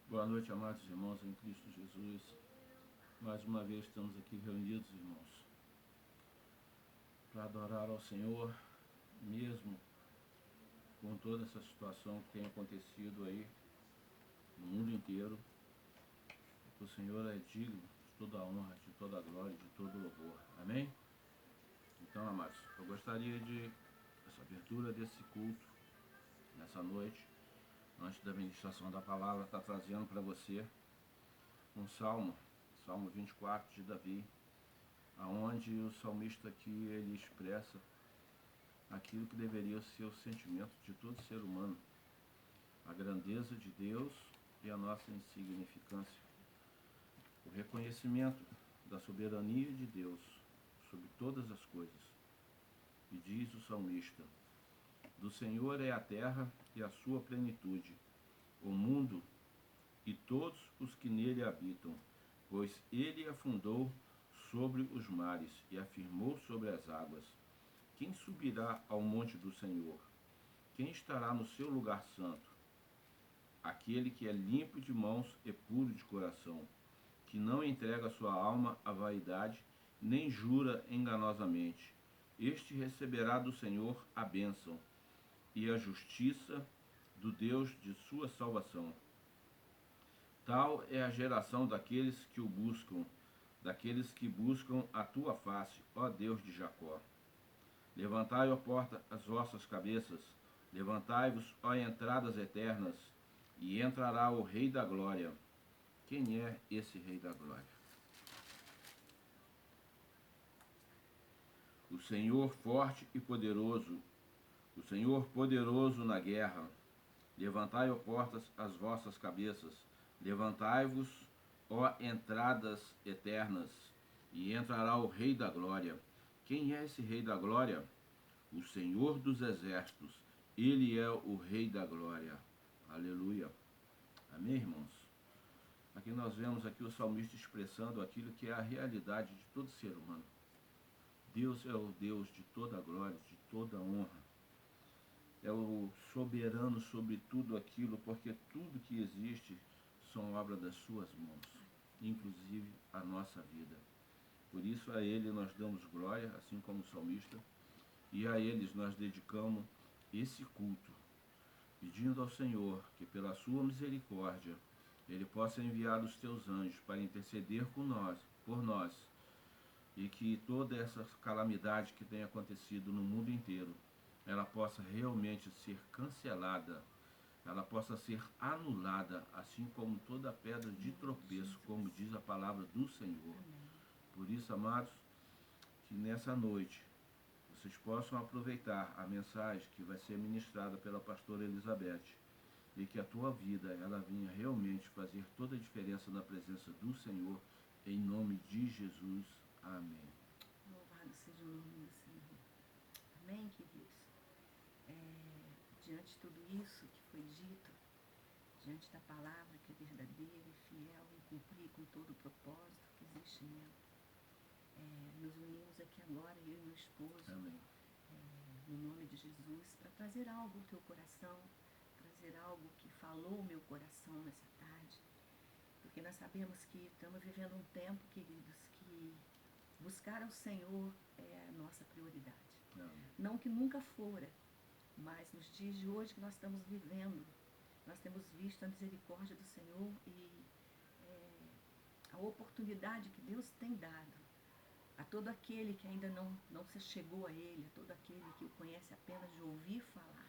Boa noite, amados irmãos em Cristo Jesus. Mais uma vez estamos aqui reunidos, irmãos, para adorar ao Senhor, mesmo com toda essa situação que tem acontecido aí no mundo inteiro. O Senhor é digno de toda a honra, de toda a glória, de todo o louvor. Amém? Então, amados, eu gostaria de, essa abertura desse culto, nessa noite, antes da ministração da palavra, estar trazendo para você um salmo, Salmo 24 de Davi, aonde o salmista aqui ele expressa aquilo que deveria ser o sentimento de todo ser humano, a grandeza de Deus e a nossa insignificância, o reconhecimento da soberania de Deus sobre todas as coisas. E diz o salmista: do Senhor é a terra e a sua plenitude, o mundo e todos os que nele habitam, pois ele afundou sobre os mares e afirmou sobre as águas. Quem subirá ao monte do Senhor? Quem estará no seu lugar santo? Aquele que é limpo de mãos e puro de coração, que não entrega sua alma à vaidade, nem jura enganosamente. Este receberá do Senhor a bênção e a justiça do Deus de sua salvação. Tal é a geração daqueles que o buscam, daqueles que buscam a tua face, ó Deus de Jacó. Levantai, ó porta, as vossas cabeças, levantai-vos, ó entradas eternas, e entrará o Rei da Glória. Quem é esse Rei da Glória? O Senhor forte e poderoso, o Senhor poderoso na guerra. Levantai, ó portas, as vossas cabeças, levantai-vos, ó entradas eternas, e entrará o Rei da Glória. Quem é esse Rei da Glória? O Senhor dos Exércitos, Ele é o Rei da Glória. Aleluia. Amém, irmãos? Aqui nós vemos aqui o salmista expressando aquilo que é a realidade de todo ser humano. Deus é o Deus de toda a glória, de toda a honra. É o soberano sobre tudo aquilo, porque tudo que existe são obra das suas mãos, inclusive a nossa vida. Por isso a Ele nós damos glória, assim como o salmista, e a eles nós dedicamos esse culto, pedindo ao Senhor que pela sua misericórdia Ele possa enviar os teus anjos para interceder por nós, e que toda essa calamidade que tem acontecido no mundo inteiro, ela possa realmente ser cancelada, ela possa ser anulada, assim como toda pedra de tropeço, como diz a palavra do Senhor. Por isso, amados, que nessa noite vocês possam aproveitar a mensagem que vai ser ministrada pela pastora Elizabeth, e que a tua vida ela venha realmente fazer toda a diferença na presença do Senhor, em nome de Jesus. Amém. Louvado seja o nome do Senhor. Amém, queridos? Diante de tudo isso que foi dito, diante da palavra que é verdadeira e fiel em cumprir com todo o propósito que existe nela, nos unimos aqui agora, eu e meu esposo, no nome de Jesus, para trazer algo ao teu coração, trazer algo que falou o meu coração nessa tarde, porque nós sabemos que estamos vivendo um tempo, queridos, que buscar ao Senhor é a nossa prioridade. Não que nunca fora, mas nos dias de hoje que nós estamos vivendo, nós temos visto a misericórdia do Senhor e a oportunidade que Deus tem dado a todo aquele que ainda não se chegou a Ele, a todo aquele que o conhece apenas de ouvir falar,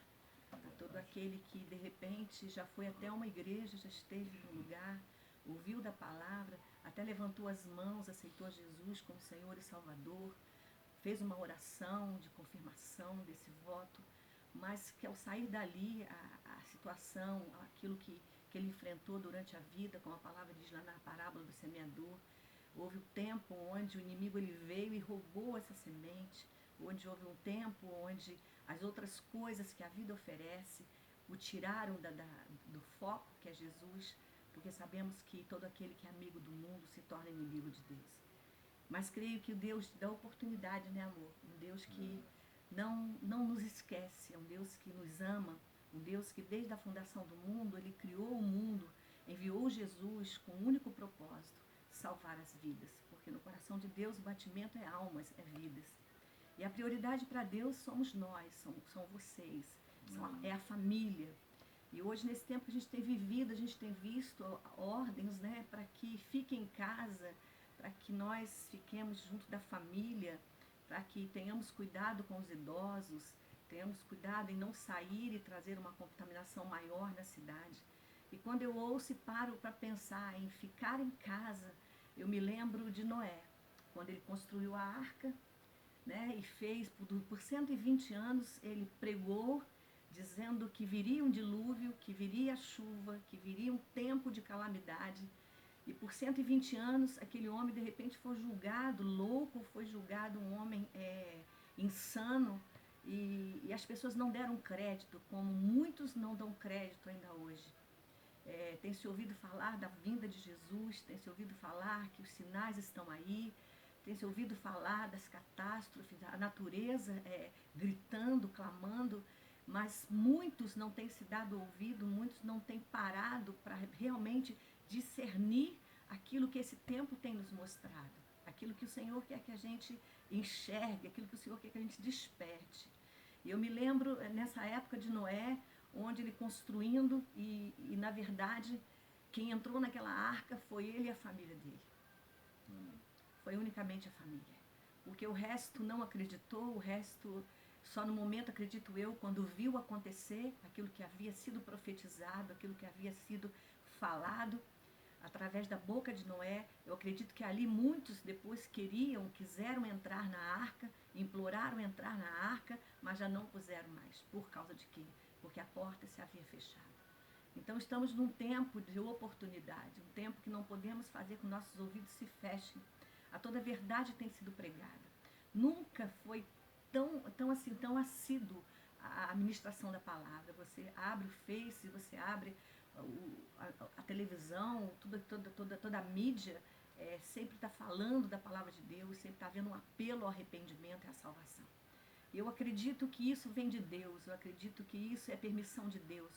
a todo aquele que de repente já foi até uma igreja, já esteve num lugar, ouviu da palavra, até levantou as mãos, aceitou a Jesus como Senhor e Salvador, fez uma oração de confirmação desse voto, mas que ao sair dali a situação, aquilo que ele enfrentou durante a vida, como a palavra diz lá na parábola do semeador, houve um tempo onde o inimigo ele veio e roubou essa semente, onde houve um tempo onde as outras coisas que a vida oferece o tiraram do foco que é Jesus, porque sabemos que todo aquele que é amigo do mundo se torna inimigo de Deus. Mas creio que o Deus dá oportunidade, né, amor? Um Deus que não nos esquece, é um Deus que nos ama, um Deus que desde a fundação do mundo, Ele criou o mundo enviou Jesus com o único propósito, salvar as vidas. Porque no coração de Deus o batimento é almas, é vidas. E a prioridade para Deus somos nós, são vocês, é a família. E hoje, nesse tempo que a gente tem vivido, a gente tem visto ordens, né, para que fiquem em casa, para que nós fiquemos junto da família, para que tenhamos cuidado com os idosos, tenhamos cuidado em não sair e trazer uma contaminação maior na cidade. E quando eu ouço e paro para pensar em ficar em casa, eu me lembro de Noé, quando ele construiu a arca, né, e fez, por 120 anos, ele pregou, dizendo que viria um dilúvio, que viria a chuva, que viria um tempo de calamidade. E por 120 anos, aquele homem, de repente, foi julgado louco, foi julgado um homem insano, e as pessoas não deram crédito, como muitos não dão crédito ainda hoje. Tem se ouvido falar da vinda de Jesus, tem se ouvido falar que os sinais estão aí, tem se ouvido falar das catástrofes, a natureza gritando, clamando, mas muitos não têm se dado ouvido, muitos não têm parado para realmente discernir aquilo que esse tempo tem nos mostrado, aquilo que o Senhor quer que a gente enxergue, aquilo que o Senhor quer que a gente desperte. E eu me lembro nessa época de Noé, onde ele construindo, e na verdade, quem entrou naquela arca foi ele e a família dele. Foi unicamente a família. Porque o resto não acreditou, o resto só no momento, acredito eu, quando viu acontecer aquilo que havia sido profetizado, aquilo que havia sido falado através da boca de Noé. Eu acredito que ali muitos depois quiseram entrar na arca, imploraram entrar na arca, mas já não puseram mais. Por causa de quê? Porque a porta se havia fechado. Então estamos num tempo de oportunidade, um tempo que não podemos fazer com que nossos ouvidos se fechem. A toda verdade tem sido pregada. Nunca foi tão assíduo a ministração da palavra. Você abre o Face, você abre a televisão, toda a mídia, sempre está falando da palavra de Deus, sempre está havendo um apelo ao arrependimento e à salvação. E eu acredito que isso vem de Deus, eu acredito que isso é permissão de Deus,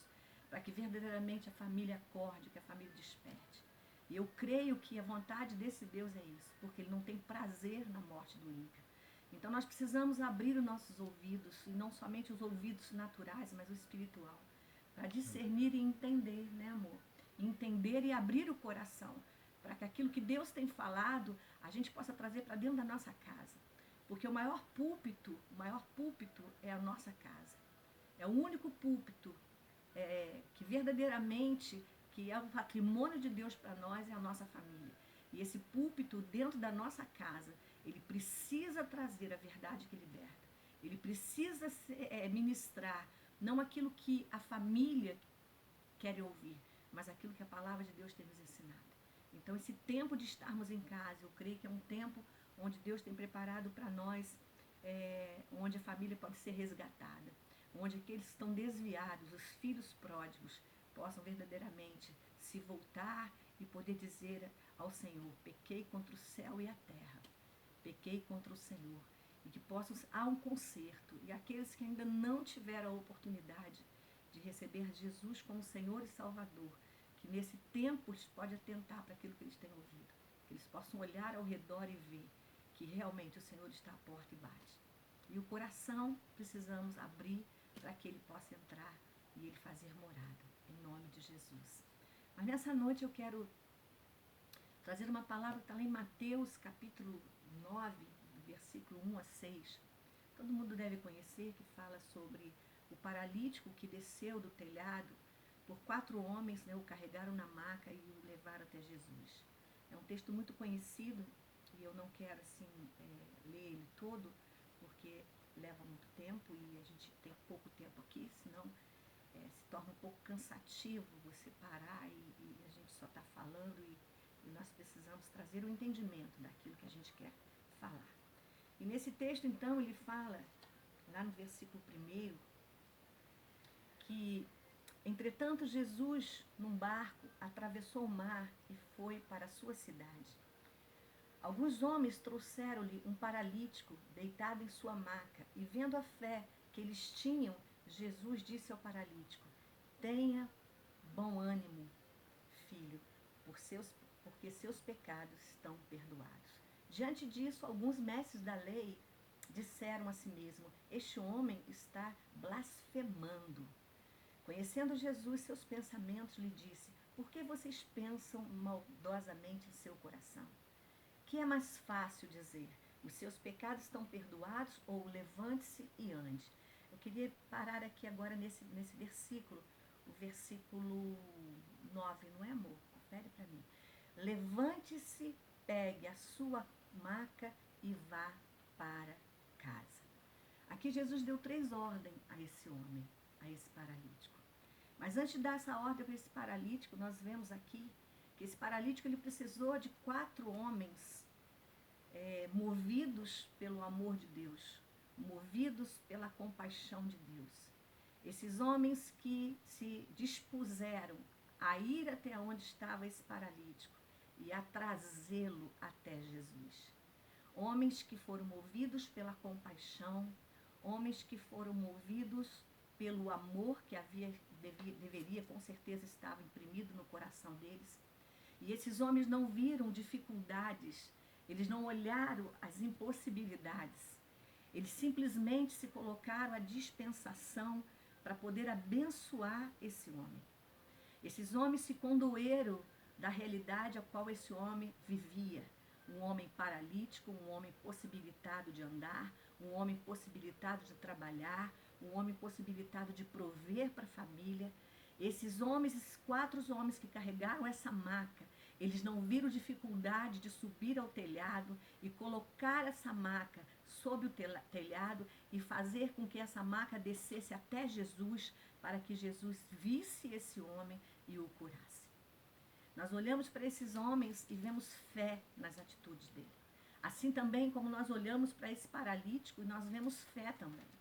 para que verdadeiramente a família acorde, que a família desperte. E eu creio que a vontade desse Deus é isso, porque Ele não tem prazer na morte do ímpio. Então nós precisamos abrir os nossos ouvidos, e não somente os ouvidos naturais, mas o espiritual, para discernir e entender, né, amor? Entender e abrir o coração, para que aquilo que Deus tem falado, a gente possa trazer para dentro da nossa casa. Porque o maior púlpito é a nossa casa. É o único púlpito que verdadeiramente, que é o patrimônio de Deus para nós, é a nossa família. E esse púlpito dentro da nossa casa, ele precisa trazer a verdade que liberta. Ele precisa ministrar, não aquilo que a família quer ouvir, mas aquilo que a palavra de Deus tem nos ensinado. Então esse tempo de estarmos em casa, eu creio que é um tempo onde Deus tem preparado para nós, onde a família pode ser resgatada, onde aqueles que estão desviados, os filhos pródigos, possam verdadeiramente se voltar e poder dizer ao Senhor: pequei contra o céu e a terra, pequei contra o Senhor, e que possam, há um conserto, e aqueles que ainda não tiveram a oportunidade de receber Jesus como Senhor e Salvador, que nesse tempo eles podem atentar para aquilo que eles têm ouvido, que eles possam olhar ao redor e ver que realmente o Senhor está à porta e bate. E o coração precisamos abrir para que ele possa entrar e ele fazer morada, em nome de Jesus. Mas nessa noite eu quero trazer uma palavra que está lá em Mateus capítulo 9, versículo 1 a 6. Todo mundo deve conhecer, que fala sobre o paralítico que desceu do telhado, por 4 homens, né, o carregaram na maca e o levaram até Jesus. É um texto muito conhecido e eu não quero assim ler ele todo, porque leva muito tempo e a gente tem pouco tempo aqui, senão se torna um pouco cansativo você parar e a gente só está falando, e nós precisamos trazer o entendimento daquilo que a gente quer falar. E nesse texto, então, ele fala, lá no versículo 1, que, entretanto, Jesus, num barco, atravessou o mar e foi para a sua cidade. Alguns homens trouxeram-lhe um paralítico deitado em sua maca, e vendo a fé que eles tinham, Jesus disse ao paralítico: tenha bom ânimo, filho, porque seus pecados estão perdoados. Diante disso, alguns mestres da lei disseram a si mesmo: este homem está blasfemando. Conhecendo Jesus, seus pensamentos, lhe disse: por que vocês pensam maldosamente em seu coração? Que é mais fácil dizer: os seus pecados estão perdoados, ou levante-se e ande? Eu queria parar aqui agora nesse versículo, o versículo 9, não é, amor? Confere para mim. Levante-se, pegue a sua maca e vá para casa. Aqui Jesus deu 3 ordens a esse homem, a esse paralítico. Mas antes de dar essa ordem para esse paralítico, nós vemos aqui que esse paralítico ele precisou de 4 homens movidos pelo amor de Deus, movidos pela compaixão de Deus. Esses homens que se dispuseram a ir até onde estava esse paralítico e a trazê-lo até Jesus. Homens que foram movidos pela compaixão, homens que foram movidos pelo amor que deveria, com certeza, estava imprimido no coração deles. E esses homens não viram dificuldades, eles não olharam as impossibilidades. Eles simplesmente se colocaram à dispensação para poder abençoar esse homem. Esses homens se condoeram da realidade a qual esse homem vivia. Um homem paralítico, um homem possibilitado de andar, um homem possibilitado de trabalhar, um homem possibilitado de prover para a família. Esses homens, esses 4 homens que carregaram essa maca, eles não viram dificuldade de subir ao telhado e colocar essa maca sob o telhado e fazer com que essa maca descesse até Jesus, para que Jesus visse esse homem e o curasse. Nós olhamos para esses homens e vemos fé nas atitudes dele. Assim também como nós olhamos para esse paralítico e nós vemos fé também.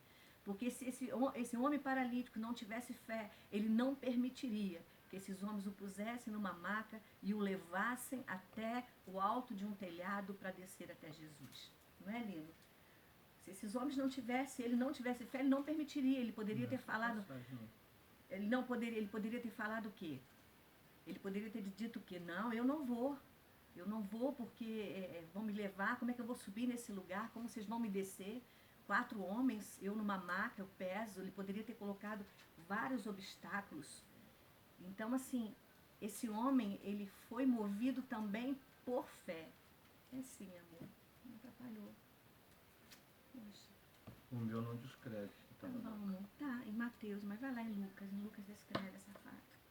Porque se esse homem paralítico não tivesse fé, ele não permitiria que esses homens o pusessem numa maca e o levassem até o alto de um telhado para descer até Jesus. Não é, lindo? Se esses homens ele não tivesse fé, ele não permitiria. Ele poderia ter falado... Ele poderia ter falado o quê? Ele poderia ter dito o quê? Não, eu não vou. Eu não vou porque vão me levar. Como é que eu vou subir nesse lugar? Como vocês vão me descer? 4 homens, eu numa maca, eu peso. Ele poderia ter colocado vários obstáculos. Então, assim, esse homem, ele foi movido também por fé. É sim, amor. Não atrapalhou. Poxa. O meu não descreve. Tá bom, amor. Tá, em Mateus, mas vai lá em Lucas. Em Lucas descreve essa fato.